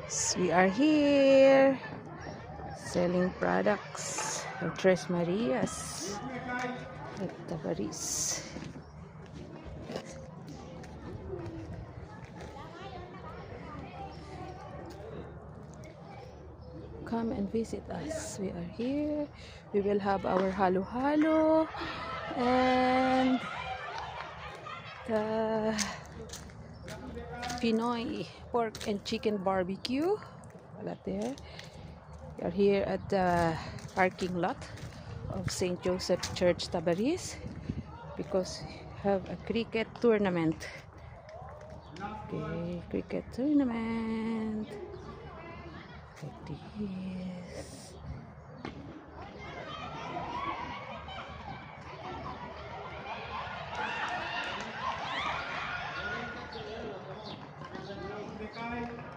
So we are here selling products of Tres Marias at Tabaris. Come and visit us. We are here. We will have our halo-halo and the Pinoy pork and chicken barbecue. Wala there. We are here at the parking lot of St. Joseph Church Tabaris because we have a cricket tournament. Okay, cricket tournament like this.